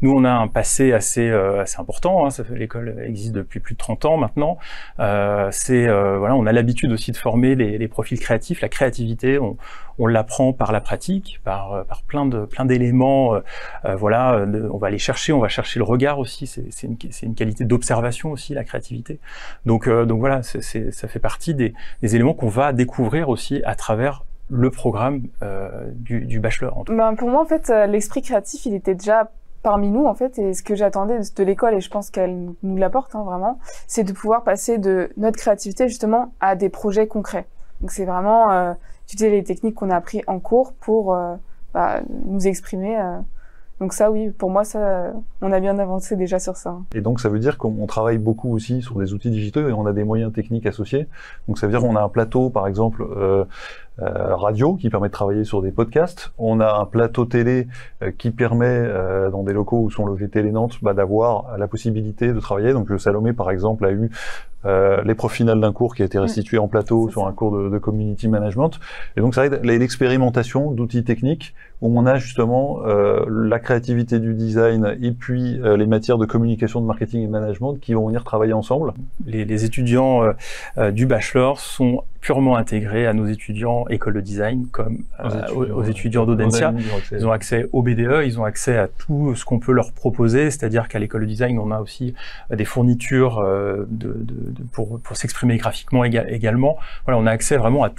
Nous, on a un passé assez important. Hein, l'école existe depuis plus de 30 ans maintenant. Voilà, on a l'habitude aussi de former les profils créatifs. La créativité, on l'apprend par la pratique, par plein d'éléments. Voilà, on va aller chercher, on va chercher le regard aussi. C'est une qualité d'observation aussi, la créativité. Donc voilà, ça fait partie des éléments qu'on va découvrir aussi à travers le programme du bachelor. Pour moi, en fait, l'esprit créatif, il était déjà parmi nous, en fait, et ce que j'attendais de l'école, et je pense qu'elle nous l'apporte, hein, vraiment, c'est de pouvoir passer de notre créativité, justement, à des projets concrets. Donc, c'est vraiment utiliser les techniques qu'on a appris en cours pour nous exprimer. Donc ça, oui, pour moi, ça, on a bien avancé déjà sur ça. Et donc, ça veut dire qu'on travaille beaucoup aussi sur des outils digitaux et on a des moyens techniques associés. Donc, ça veut dire qu'on a un plateau, par exemple, radio qui permet de travailler sur des podcasts. On a un plateau télé qui permet, dans des locaux où sont logés Télé Nantes, d'avoir la possibilité de travailler. Donc, Salomé, par exemple, a eu l'épreuve finale d'un cours qui a été restitué en plateau sur un cours de community management. Et donc, ça aide l'expérimentation d'outils techniques où on a justement la créativité du design et puis les matières de communication, de marketing et de management qui vont venir travailler ensemble. Les étudiants du bachelor sont purement intégrés à nos étudiants école de design comme aux étudiants d'Audencia. Ils ont accès au BDE, ils ont accès à tout ce qu'on peut leur proposer, c'est-à-dire qu'à l'école de design, on a aussi des fournitures pour s'exprimer graphiquement également. Voilà, on a accès vraiment à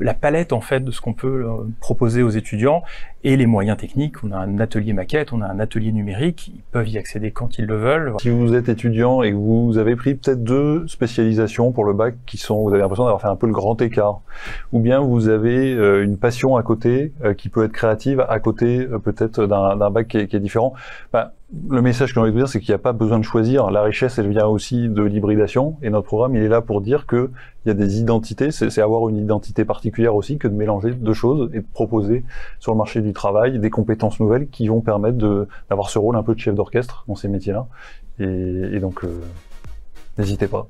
la palette en fait de ce qu'on peut proposer aux étudiants et les moyens techniques. On a un atelier maquette, on a un atelier numérique, ils peuvent y accéder quand ils le veulent. Si vous êtes étudiant et que vous avez pris peut-être 2 spécialisations pour le bac vous avez l'impression d'avoir fait un peu le grand écart, ou bien vous avez une passion à côté qui peut être créative à côté peut-être d'un bac qui est différent, le message que j'ai envie de vous dire, c'est qu'il n'y a pas besoin de choisir. La richesse, elle vient aussi de l'hybridation. Et notre programme, il est là pour dire qu'il y a des identités. C'est avoir une identité particulière aussi que de mélanger 2 choses et de proposer sur le marché du travail des compétences nouvelles qui vont permettre d'avoir ce rôle un peu de chef d'orchestre dans ces métiers-là. Et donc, n'hésitez pas.